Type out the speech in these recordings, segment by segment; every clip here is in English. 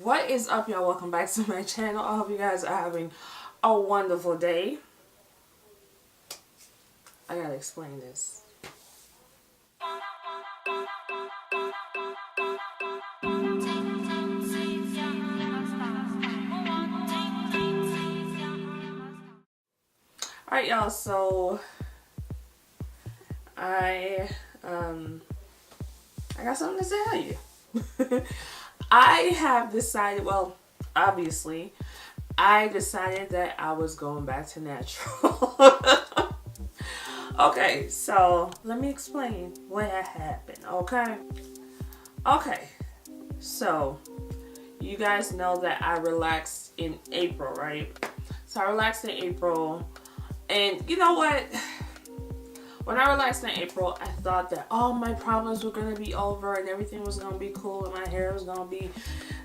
What is up, y'all? Welcome back to my channel. I hope you guys are having a wonderful day. I gotta explain this. Alright, y'all, so I got something to tell you. I have decided, well, obviously, I decided that I was going back to natural. Okay, so let me explain what had happened, okay? Okay, so you guys know that I relaxed in April, right? So I relaxed in April, and you know what? When I relaxed in April, I thought that all my problems were going to be over and everything was going to be cool and my hair was going to be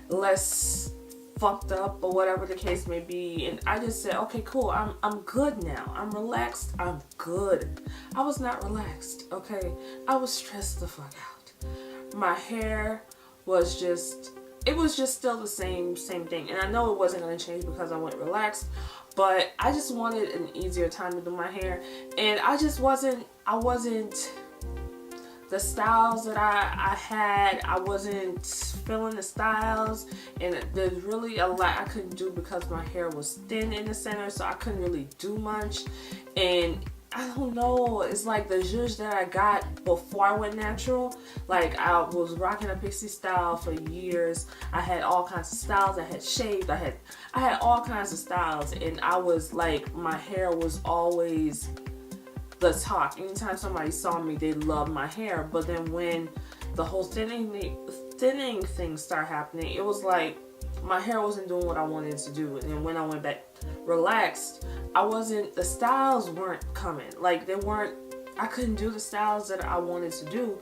less fucked up or whatever the case may be. And I just said, okay, cool. I'm good now. I'm relaxed. I'm good. I was not relaxed, okay? I was stressed the fuck out. My hair was just, it was just still the same thing. And I know it wasn't going to change because I went relaxed. But I just wanted an easier time to do my hair. And I wasn't the styles that I had, I wasn't feeling the styles. And there's really a lot I couldn't do because my hair was thin in the center. So I couldn't really do much. And I don't know, it's like the zhuzh that I got before I went natural. Like, I was rocking a pixie style for years. I had all kinds of styles. I had shaved. I had all kinds of styles, and I was like, my hair was always the talk. Anytime somebody saw me, they loved my hair. But then when the whole thinning thing started happening, it was like my hair wasn't doing what I wanted to do. And then when I went back relaxed, the styles weren't coming. Like, I couldn't do the styles that I wanted to do.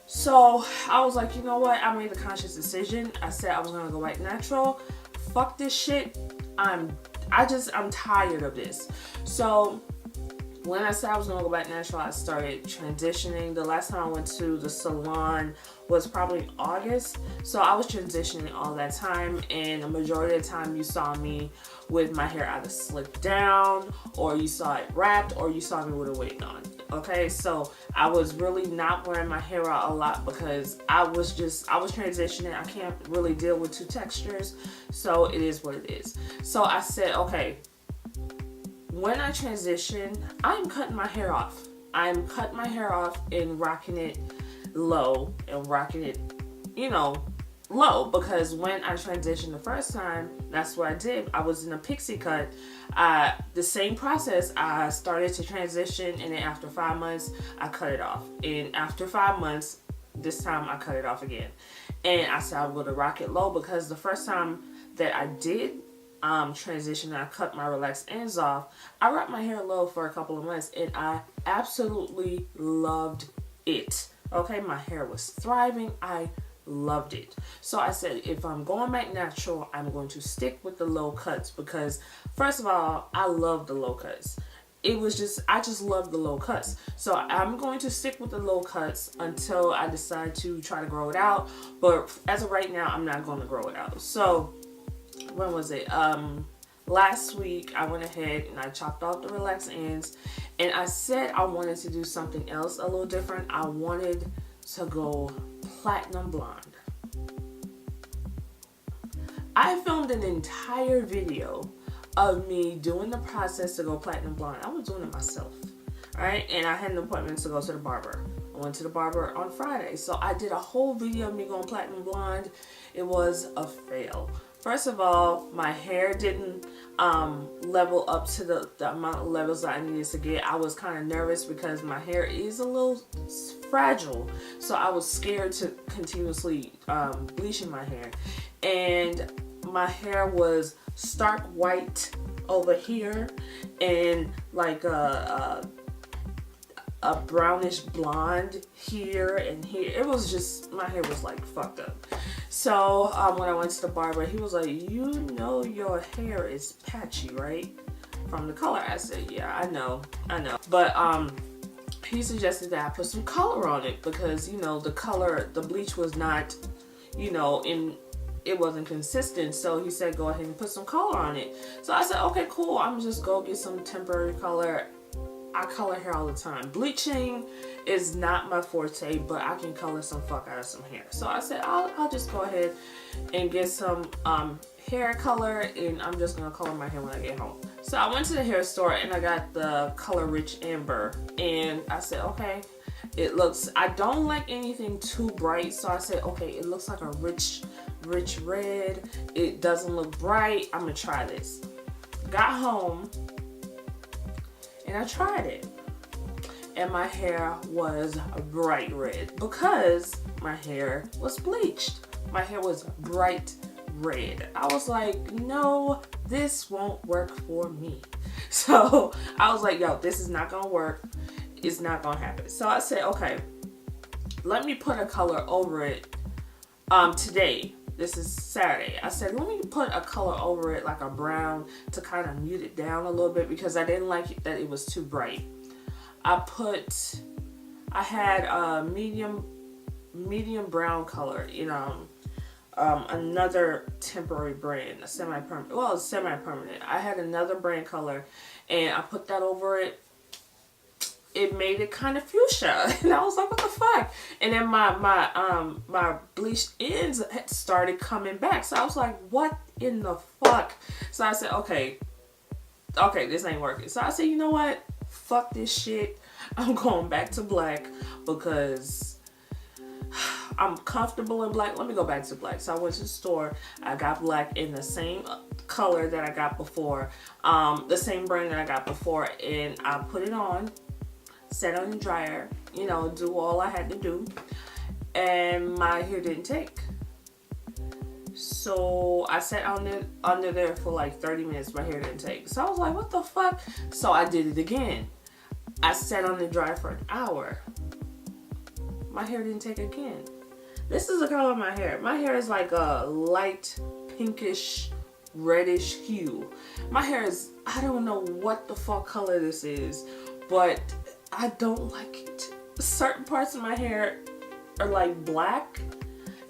So I was like, you know what? I made a conscious decision. I said I was gonna go back natural. Fuck this shit. I'm tired of this. So when I said I was gonna go back natural, I started transitioning. The last time I went to the salon was probably August. So I was transitioning all that time, and the majority of the time you saw me with my hair either slicked down, or you saw it wrapped, or you saw me with a wig on. Okay, so I was really not wearing my hair out a lot because I was transitioning. I can't really deal with two textures, so it is what it is. So I said, okay, when I transition, I'm cutting my hair off. I'm cutting my hair off and rocking it low and rocking it, low, because when I transitioned the first time, that's what I did. I was in a pixie cut. The same process, I started to transition, and then after 5 months, I cut it off. And after 5 months, this time I cut it off again. And I said I would rock it low because the first time that I did transition and I cut my relaxed ends off, I rocked my hair low for a couple of months, and I absolutely loved it. Okay, my hair was thriving. I loved it. So I said, if I'm going back natural, I'm going to stick with the low cuts because, first of all, I love the low cuts. I just love the low cuts. So I'm going to stick with the low cuts until I decide to try to grow it out. But as of right now, I'm not going to grow it out. So when was it? Last week, I went ahead and I chopped off the relaxed ends, and I said I wanted to do something else a little different. I wanted to go platinum blonde. I filmed an entire video of me doing the process to go platinum blonde. I was doing it myself, alright? And I had an appointment to go to the barber. I went to the barber on Friday. So I did a whole video of me going platinum blonde. It was a fail. First of all, my hair didn't level up to the amount of levels that I needed to get. I was kind of nervous because my hair is a little fragile. So I was scared to continuously bleaching my hair. And my hair was stark white over here and like a brownish blonde here and here. It was just, my hair was like fucked up. So when I went to the barber, he was like, you know your hair is patchy, right? From the color. I said, yeah, I know. But he suggested that I put some color on it because, the color, the bleach was not, it wasn't consistent. So he said, go ahead and put some color on it. So I said, okay, cool. I'm just go get some temporary color. I color hair all the time. Bleaching is not my forte, but I can color some fuck out of some hair. So I said, I'll just go ahead and get some hair color, and I'm just gonna color my hair when I get home. So I went to the hair store and I got the color Rich Amber, and I said, okay, it looks, I don't like anything too bright, so I said, okay, it looks like a rich red. It doesn't look bright. I'm gonna try this. Got home and I tried it, and my hair was bright red because my hair was bleached. My hair was bright red. I was like, no, this won't work for me. So I was like, yo, this is not gonna work. It's not gonna happen. So I said, okay, let me put a color over it today. This is Saturday. I said, let me put a color over it, like a brown, to kind of mute it down a little bit because I didn't like it, that it was too bright. I had a medium brown color, you know, another temporary brand, a semi-permanent. Well, it's semi-permanent. I had another brand color, and I put that over it. It made it kind of fuchsia, and I was like, what the fuck? And then my bleached ends had started coming back, so I was like, what in the fuck? So I said, okay, this ain't working. So I said, you know what, fuck this shit, I'm going back to black because I'm comfortable in black. Let me go back to black. So I went to the store, I got black in the same color that I got before, the same brand that I got before, and I put it on, set on the dryer, you know, do all I had to do, and my hair didn't take. So I sat under there for like 30 minutes, my hair didn't take. So I was like, what the fuck? So I did it again. I sat on the dryer for an hour. My hair didn't take again. This is the color of my hair. My hair is like a light pinkish reddish hue. My hair is, I don't know what the fuck color this is, but I don't like it. Certain parts of my hair are like black,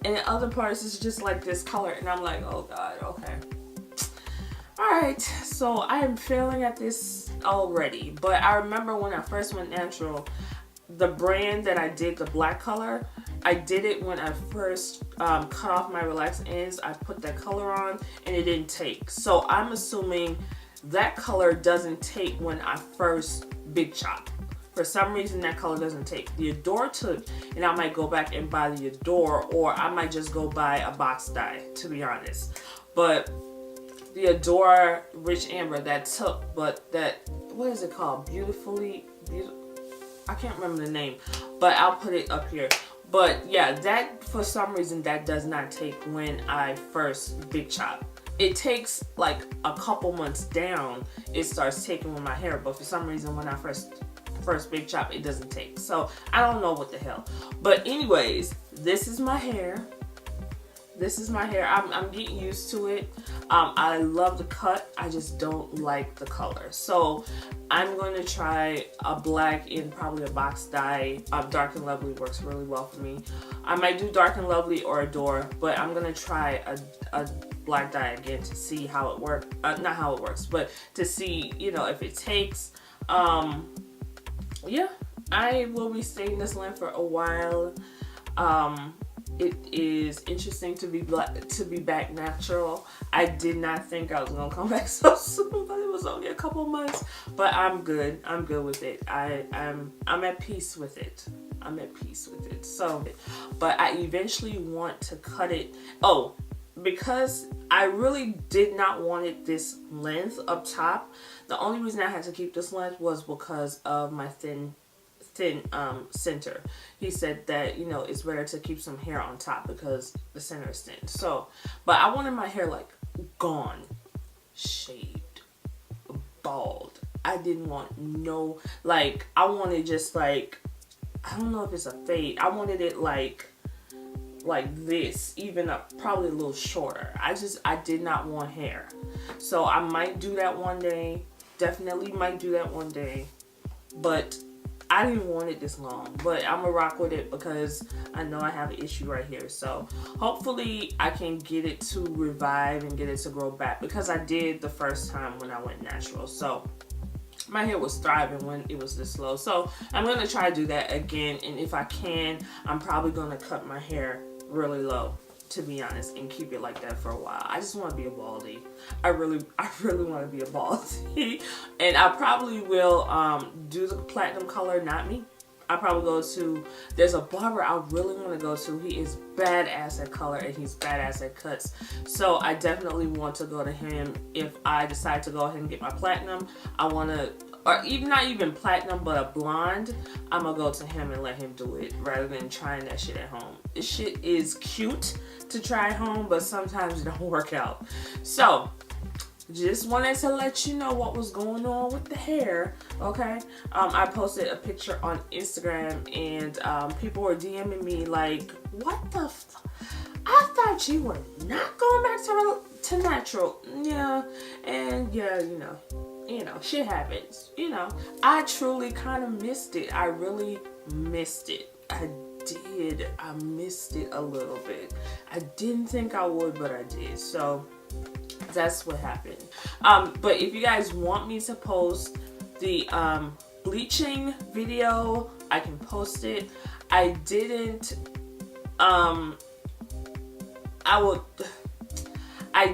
and other parts is just like this color, and I'm like, oh god, okay. Alright, so I am failing at this already, but I remember when I first went natural, the brand that I did, the black color, I did it when I first cut off my relaxed ends. I put that color on and it didn't take. So I'm assuming that color doesn't take when I first big chop. For some reason that color doesn't take. The Adore took, and I might go back and buy the Adore, or I might just go buy a box dye, to be honest. But the Adore Rich Amber, that took, but that, what is it called? I can't remember the name, but I'll put it up here. But yeah, that, for some reason, that does not take when I first big chop. It takes like a couple months down, it starts taking with my hair, but for some reason when I first big chop, it doesn't take. So I don't know what the hell. But anyways, this is my hair. This is my hair. I'm getting used to it. I love the cut. I just don't like the color. So I'm going to try a black in probably a box dye. Dark and Lovely works really well for me. I might do Dark and Lovely or Adore, but I'm going to try a black dye again to see how it works. Not how it works, but to see, you know, if it takes. Yeah, I will be staying in this land for a while. It is interesting to be back natural. I did not think I was gonna come back so soon, but it was only a couple months. But I'm good. I'm good with it. I'm at peace with it. I'm at peace with it. So, but I eventually want to cut it. Oh, because I really did not want it this length up top. The only reason I had to keep this length was because of my thin center. He said that, you know, it's better to keep some hair on top because the center is thin. So, but I wanted my hair like gone, shaved, bald. I didn't want no, like, I wanted just like, I don't know if it's a fade. I wanted it like this, even up, probably a little shorter. I did not want hair. So I might do that one day. Definitely might do that one day. But I didn't want it this long, but I'm gonna rock with it because I know I have an issue right here. So hopefully I can get it to revive and get it to grow back, because I did the first time when I went natural. So my hair was thriving when it was this low. So I'm going to try to do that again. And if I can, I'm probably going to cut my hair really low, to be honest, and keep it like that for a while. I just want to be a baldy. I really want to be a baldy. And I probably will do the platinum color, not me. I probably go to, there's a barber I really want to go to. He is badass at color and he's badass at cuts. So I definitely want to go to him if I decide to go ahead and get my platinum. I want to, or even not even platinum, but a blonde. I'm going to go to him and let him do it rather than trying that shit at home. This shit is cute to try at home, but sometimes it don't work out. So just wanted to let you know what was going on with the hair, okay? I posted a picture on Instagram and people were DMing me like, what the fuck? I thought you were not going back to natural. Yeah, and yeah, you know, shit happens. You know, I truly kind of missed it. I really missed it. I did. I missed it a little bit. I didn't think I would, but I did. So that's what happened. But if you guys want me to post the bleaching video, I can post it. I didn't I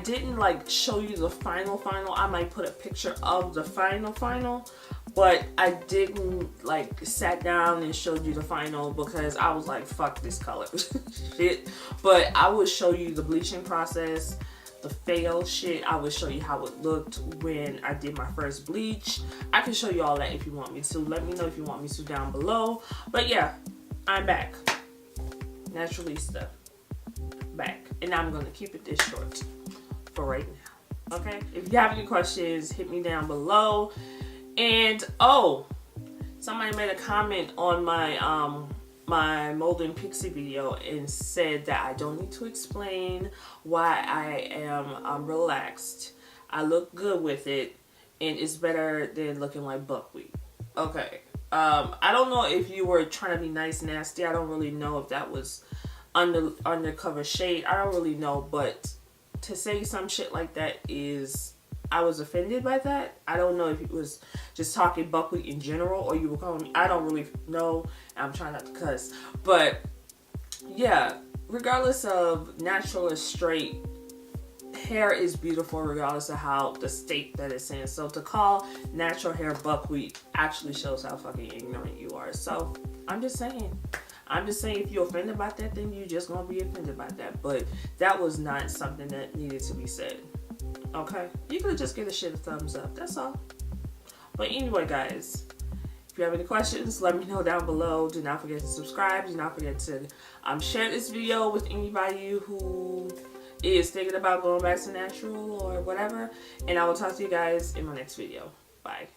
didn't like show you the final. I might put a picture of the final, but I didn't like sat down and showed you the final because I was like, fuck this color shit. But I would show you the bleaching process, the fail shit. I would show you how it looked when I did my first bleach. I can show you all that if you want me to. Let me know if you want me to down below. But yeah, I'm back. Naturalista. Back. And I'm going to keep it this short for right now. Okay? If you have any questions, hit me down below. And oh, somebody made a comment on my my Molden Pixie video and said that I don't need to explain why I am relaxed. I look good with it and it's better than looking like buckwheat. Okay. I don't know if you were trying to be nice nasty. I don't really know if that was undercover shade. I don't really know, but to say some shit like that is, I was offended by that. I don't know if it was just talking buckwheat in general or you were calling me, I don't really know. I'm trying not to cuss. But yeah, regardless of natural or straight, hair is beautiful regardless of how the state that it's in. So to call natural hair buckwheat actually shows how fucking ignorant you are. So I'm just saying if you're offended by that, then you're just gonna be offended by that. But that was not something that needed to be said. Okay, you could just give the shit a thumbs up, that's all. But anyway, guys, if you have any questions, let me know down below. Do not forget to subscribe. Do not forget to share this video with anybody who is thinking about going back to natural or whatever. And I will talk to you guys in my next video. Bye.